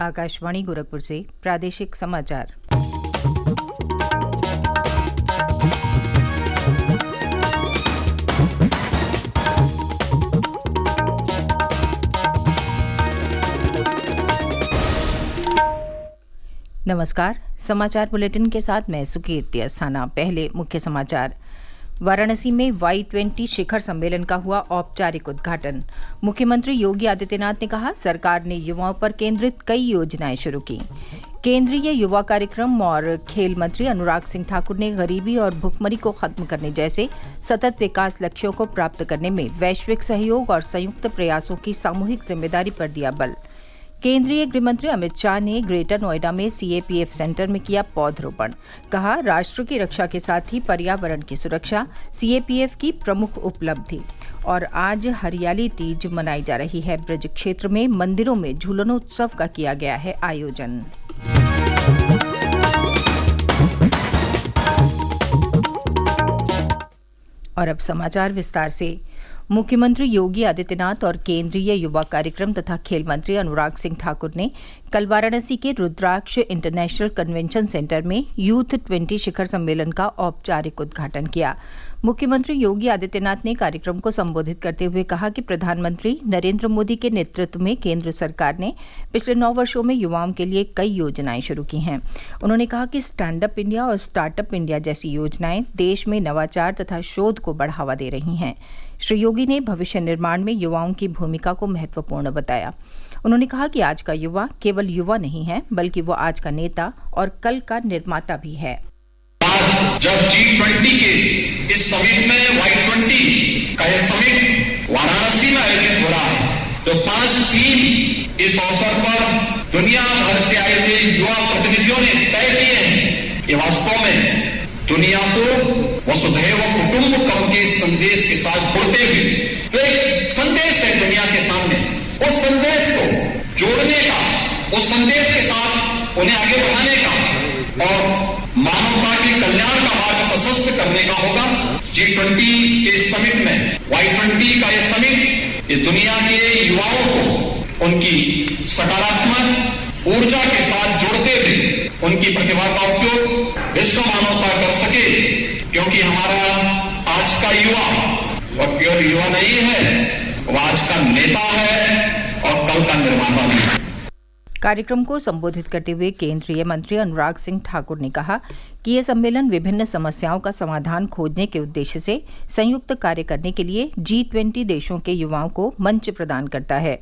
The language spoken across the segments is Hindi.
आकाशवाणी गोरखपुर से प्रादेशिक समाचार। नमस्कार, समाचार बुलेटिन के साथ मैं सुकीर्ति अस्थाना। पहले मुख्य समाचार। वाराणसी में Y20 शिखर सम्मेलन का हुआ औपचारिक उद्घाटन। मुख्यमंत्री योगी आदित्यनाथ ने कहा, सरकार ने युवाओं पर केंद्रित कई योजनाएं शुरू की। केंद्रीय युवा कार्यक्रम और खेल मंत्री अनुराग सिंह ठाकुर ने गरीबी और भुखमरी को खत्म करने जैसे सतत विकास लक्ष्यों को प्राप्त करने में वैश्विक सहयोग और संयुक्त प्रयासों की सामूहिक जिम्मेदारी पर दिया बल। केंद्रीय गृह मंत्री अमित शाह ने ग्रेटर नोएडा में CAPF सेंटर में किया पौधरोपण। कहा, राष्ट्र की रक्षा के साथ ही पर्यावरण की सुरक्षा CAPF की प्रमुख उपलब्धि। और आज हरियाली तीज मनाई जा रही है। ब्रज क्षेत्र में मंदिरों में झूलनोत्सव का किया गया है आयोजन। और अब समाचार विस्तार से। मुख्यमंत्री योगी आदित्यनाथ और केंद्रीय युवा कार्यक्रम तथा खेल मंत्री अनुराग सिंह ठाकुर ने कल वाराणसी के रुद्राक्ष इंटरनेशनल कन्वेंशन सेंटर में यूथ 20 शिखर सम्मेलन का औपचारिक उद्घाटन किया। मुख्यमंत्री योगी आदित्यनाथ ने कार्यक्रम को संबोधित करते हुए कहा कि प्रधानमंत्री नरेंद्र मोदी के नेतृत्व में केंद्र सरकार ने पिछले 9 वर्षों में युवाओं के लिए कई योजनाएं शुरू की हैं। उन्होंने कहा कि स्टैंड अप इंडिया और स्टार्टअप इंडिया जैसी योजनाएं देश में नवाचार तथा शोध को बढ़ावा दे रही हैं। श्री योगी ने भविष्य निर्माण में युवाओं की भूमिका को महत्वपूर्ण बताया। उन्होंने कहा कि आज का युवा केवल युवा नहीं है, बल्कि वो आज का नेता और कल का निर्माता भी है। आज जब G20 के इस समिट में Y20 का यह समिट वाराणसी में आयोजित हो रहा है, तो 5 थीम इस अवसर पर दुनिया भर से आए थे युवा प्रतिनिधियों ने तय किए हैं। ये वास्तव में दुनिया को वसुधैव कुटुंबकम के संदेश के साथ जोड़ते हुए तो एक संदेश है दुनिया के सामने। उस संदेश को जोड़ने का, उस संदेश के साथ उन्हें आगे बढ़ाने का और मानवता के कल्याण का मार्ग प्रशस्त करने का होगा। G20 के समिट में Y20 का यह समिट ये दुनिया के युवाओं को उनकी सकारात्मक ऊर्जा के साथ जोड़ते हुए उनकी प्रतिभा का उपयोग विश्व मानवता कर सके, क्योंकि हमारा आज का युवा वह केवल युवा नहीं है, वह आज का नेता है और कल का निर्माता भी है। कार्यक्रम को संबोधित करते हुए केंद्रीय मंत्री अनुराग सिंह ठाकुर ने कहा कि यह सम्मेलन विभिन्न समस्याओं का समाधान खोजने के उद्देश्य से संयुक्त कार्य करने के लिए G20 देशों के युवाओं को मंच प्रदान करता है।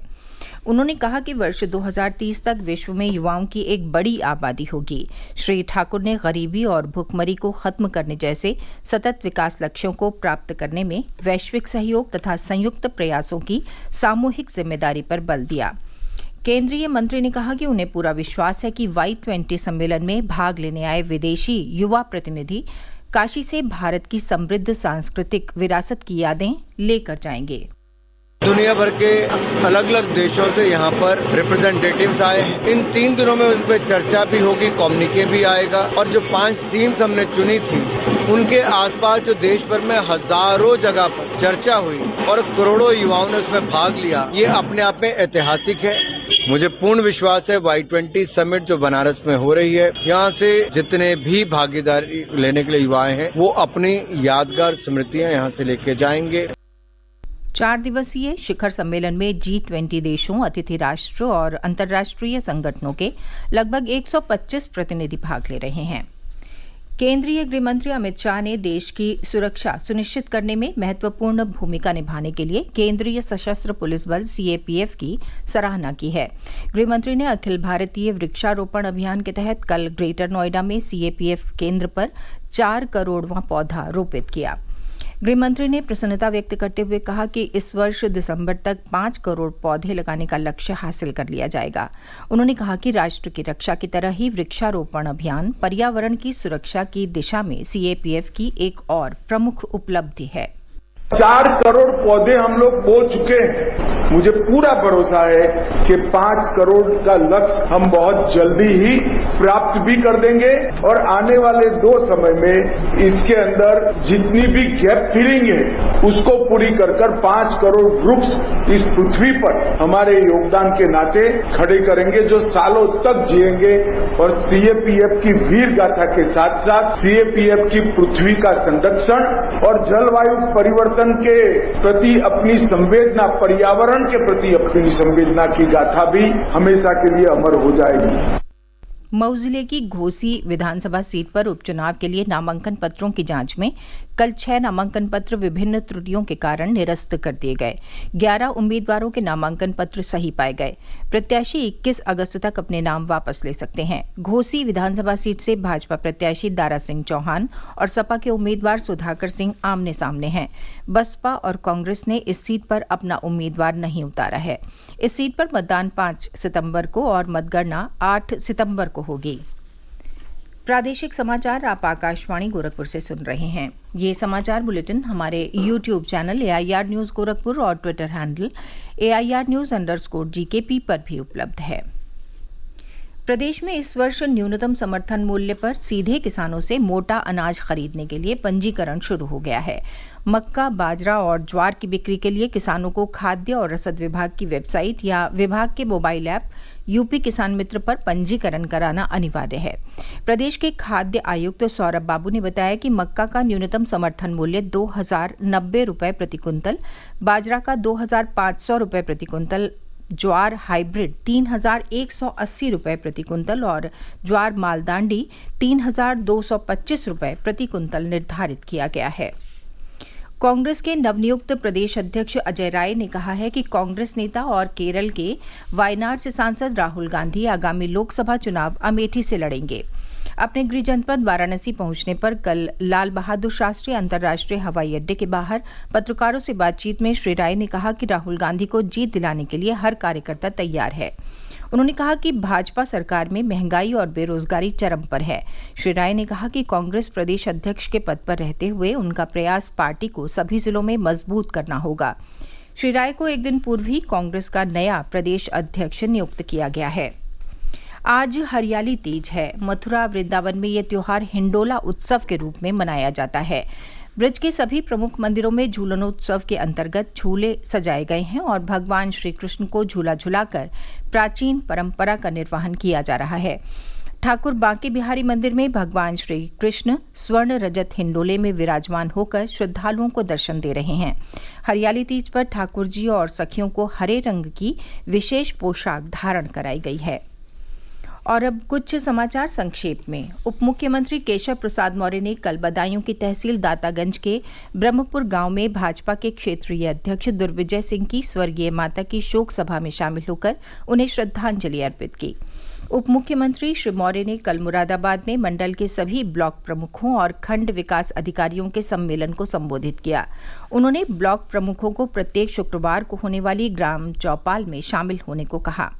उन्होंने कहा कि वर्ष 2030 तक विश्व में युवाओं की एक बड़ी आबादी होगी। श्री ठाकुर ने गरीबी और भुखमरी को खत्म करने जैसे सतत विकास लक्ष्यों को प्राप्त करने में वैश्विक सहयोग तथा संयुक्त प्रयासों की सामूहिक जिम्मेदारी पर बल दिया। केंद्रीय मंत्री ने कहा कि उन्हें पूरा विश्वास है कि Y20 सम्मेलन में भाग लेने आए विदेशी युवा प्रतिनिधि काशी से भारत की समृद्ध सांस्कृतिक विरासत की यादें लेकर जाएंगे। दुनिया भर के अलग अलग देशों से यहाँ पर रिप्रेजेंटेटिव्स आए। इन 3 दिनों में उस पर चर्चा भी होगी, कम्युनिके भी आएगा और जो 5 टीम्स हमने चुनी थी उनके आसपास जो देश भर में हजारों जगह पर चर्चा हुई और करोड़ों युवाओं ने उसमें भाग लिया, ये अपने आप में ऐतिहासिक है। मुझे पूर्ण विश्वास है Y20 समिट जो बनारस में हो रही है, यहाँ से जितने भी भागीदारी लेने के लिए युवाएं हैं वो अपनी यादगार स्मृतियां यहाँ से लेके जाएंगे। 4 दिवसीय शिखर सम्मेलन में G20 देशों, अतिथि राष्ट्र और अंतर्राष्ट्रीय संगठनों के लगभग 125 प्रतिनिधि भाग ले रहे हैं। केंद्रीय गृह मंत्री अमित शाह ने देश की सुरक्षा सुनिश्चित करने में महत्वपूर्ण भूमिका निभाने के लिए केंद्रीय सशस्त्र पुलिस बल CAPF की सराहना की है। गृह मंत्री ने अखिल भारतीय वृक्षारोपण अभियान के तहत कल ग्रेटर नोएडा में CAPF केंद्र पर 4 करोड़वां पौधा रोपित किया। गृह मंत्री ने प्रसन्नता व्यक्त करते हुए कहा कि इस वर्ष दिसंबर तक 5 करोड़ पौधे लगाने का लक्ष्य हासिल कर लिया जाएगा। उन्होंने कहा कि राष्ट्र की रक्षा की तरह ही वृक्षारोपण अभियान पर्यावरण की सुरक्षा की दिशा में CAPF की एक और प्रमुख उपलब्धि है। 4 करोड़ पौधे हम लोग बो चुके हैं। मुझे पूरा भरोसा है कि 5 करोड़ का लक्ष्य हम बहुत जल्दी ही प्राप्त भी कर देंगे और आने वाले 2 समय में इसके अंदर जितनी भी गैप फिलिंग है उसको पूरी कर 5 करोड़ वृक्ष इस पृथ्वी पर हमारे योगदान के नाते खड़े करेंगे, जो सालों तक जिएंगे और सीएपीएफ की वीर गाथा के साथ साथ सीएपीएफ की पृथ्वी का संरक्षण और जलवायु परिवर्तन के प्रति अपनी संवेदना, पर्यावरण के प्रति अपनी संवेदना की गाथा भी हमेशा के लिए अमर हो जाएगी। मऊ जिले की घोसी विधानसभा सीट पर उपचुनाव के लिए नामांकन पत्रों की जांच में कल 6 नामांकन पत्र विभिन्न त्रुटियों के कारण निरस्त कर दिए गए। 11 उम्मीदवारों के नामांकन पत्र सही पाए गए। प्रत्याशी 21 अगस्त तक अपने नाम वापस ले सकते हैं। घोसी विधानसभा सीट से भाजपा प्रत्याशी दारा सिंह चौहान और सपा के उम्मीदवार सुधाकर सिंह आमने सामने हैं। बसपा और कांग्रेस ने इस सीट पर अपना उम्मीदवार नहीं उतारा है। इस सीट पर मतदान 5 सितंबर को और मतगणना 8 सितंबर को होगी। प्रादेशिक समाचार आप आकाशवाणी गोरखपुर से सुन रहे हैं। ये समाचार बुलेटिन हमारे YouTube channel AIR news Gorakhpur और ट्विटर हैंडल AIR_GKP पर भी उपलब्ध है। प्रदेश में इस वर्ष न्यूनतम समर्थन मूल्य पर सीधे किसानों से मोटा अनाज खरीदने के लिए पंजीकरण शुरू हो गया है। मक्का, बाजरा और ज्वार की बिक्री के लिए किसानों को खाद्य और रसद विभाग की वेबसाइट या विभाग के मोबाइल ऐप यूपी किसान मित्र पर पंजीकरण कराना अनिवार्य है। प्रदेश के खाद्य आयुक्त सौरभ बाबू ने बताया कि मक्का का न्यूनतम समर्थन मूल्य 2090 रुपये प्रति कुंतल, बाजरा का 2500 रुपये प्रति कुंतल, ज्वार हाइब्रिड 3180 रुपये प्रति कुंतल और ज्वार मालदांडी 3225 रुपये प्रति कुंतल निर्धारित किया गया है। कांग्रेस के नवनियुक्त प्रदेश अध्यक्ष अजय राय ने कहा है कि कांग्रेस नेता और केरल के वायनाड से सांसद राहुल गांधी आगामी लोकसभा चुनाव अमेठी से लड़ेंगे। अपने गृह जनपद वाराणसी पहुंचने पर कल लाल बहादुर शास्त्री अंतर्राष्ट्रीय हवाई अड्डे के बाहर पत्रकारों से बातचीत में श्री राय ने कहा कि राहुल गांधी को जीत दिलाने के लिए हर कार्यकर्ता तैयार है। उन्होंने कहा कि भाजपा सरकार में महंगाई और बेरोजगारी चरम पर है। श्री राय ने कहा कि कांग्रेस प्रदेश अध्यक्ष के पद पर रहते हुए उनका प्रयास पार्टी को सभी जिलों में मजबूत करना होगा। श्री राय को एक दिन पूर्व ही कांग्रेस का नया प्रदेश अध्यक्ष नियुक्त किया गया है। आज हरियाली तीज है। मथुरा वृंदावन में यह त्योहार हिंडोला उत्सव के रूप में मनाया जाता है। ब्रज के सभी प्रमुख मंदिरों में झूलनोत्सव के अंतर्गत झूले सजाए गए हैं और भगवान श्री कृष्ण को झूला झुलाकर प्राचीन परंपरा का निर्वहन किया जा रहा है। ठाकुर बांके बिहारी मंदिर में भगवान श्री कृष्ण स्वर्ण रजत हिंडोले में विराजमान होकर श्रद्धालुओं को दर्शन दे रहे हैं। हरियाली तीज पर ठाकुर जी और सखियों को हरे रंग की विशेष पोशाक धारण कराई गई है। और अब कुछ समाचार संक्षेप में। उप मुख्यमंत्री केशव प्रसाद मौर्य ने कल बदायूं की तहसील दातागंज के ब्रह्मपुर गांव में भाजपा के क्षेत्रीय अध्यक्ष दुर्विजय सिंह की स्वर्गीय माता की शोक सभा में शामिल होकर उन्हें श्रद्धांजलि अर्पित की। उप मुख्यमंत्री श्री मौर्य ने कल मुरादाबाद में मंडल के सभी ब्लॉक प्रमुखों और खंड विकास अधिकारियों के सम्मेलन को संबोधित किया। उन्होंने ब्लॉक प्रमुखों को प्रत्येक शुक्रवार को होने वाली ग्राम चौपाल में शामिल होने को कहा।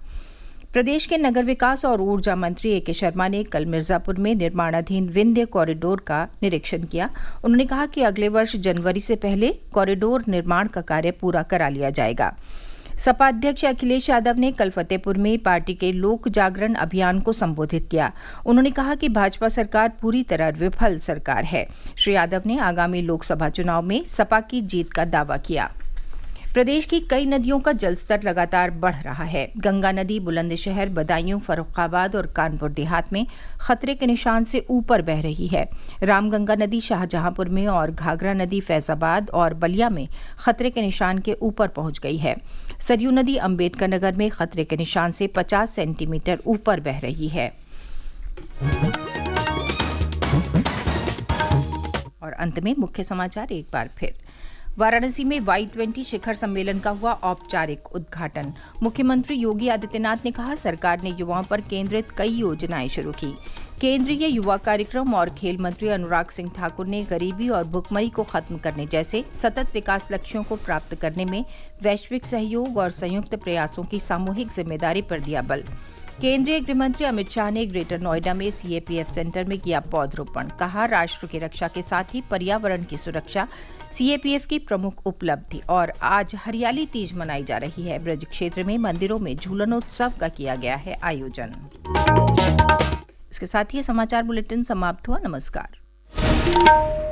प्रदेश के नगर विकास और ऊर्जा मंत्री ए के शर्मा ने कल मिर्जापुर में निर्माणाधीन विंध्य कॉरिडोर का निरीक्षण किया। उन्होंने कहा कि अगले वर्ष जनवरी से पहले कॉरिडोर निर्माण का कार्य पूरा करा लिया जाएगा। सपा अध्यक्ष अखिलेश यादव ने कल फतेहपुर में पार्टी के लोक जागरण अभियान को संबोधित किया। उन्होंने कहा कि भाजपा सरकार पूरी तरह विफल सरकार है। श्री यादव ने आगामी लोकसभा चुनाव में सपा की जीत का दावा किया। प्रदेश की कई नदियों का जलस्तर लगातार बढ़ रहा है। गंगा नदी बुलंदशहर, बदायूं, फर्रुखाबाद और कानपुर देहात में खतरे के निशान से ऊपर बह रही है। रामगंगा नदी शाहजहांपुर में और घाघरा नदी फैजाबाद और बलिया में खतरे के निशान के ऊपर पहुंच गई है। सरयू नदी अंबेडकर नगर में खतरे के निशान से 50 सेंटीमीटर ऊपर बह रही है। और अंत में मुख्य समाचार एक बार फिर। वाराणसी में Y20 शिखर सम्मेलन का हुआ औपचारिक उद्घाटन। मुख्यमंत्री योगी आदित्यनाथ ने कहा, सरकार ने युवाओं पर केंद्रित कई योजनाएं शुरू की। केंद्रीय युवा कार्यक्रम और खेल मंत्री अनुराग सिंह ठाकुर ने गरीबी और भुखमरी को खत्म करने जैसे सतत विकास लक्ष्यों को प्राप्त करने में वैश्विक सहयोग और संयुक्त प्रयासों की सामूहिक जिम्मेदारी पर दिया बल। केंद्रीय गृह मंत्री अमित शाह ने ग्रेटर नोएडा में सीएपीएफ सेंटर में किया पौधरोपण। कहा, राष्ट्र की रक्षा के साथ ही पर्यावरण की सुरक्षा सीएपीएफ की प्रमुख उपलब्धि। और आज हरियाली तीज मनाई जा रही है। ब्रज क्षेत्र में मंदिरों में झूलनोत्सव का किया गया है आयोजन। इसके साथ ही समाचार बुलेटिन समाप्त हुआ। नमस्कार।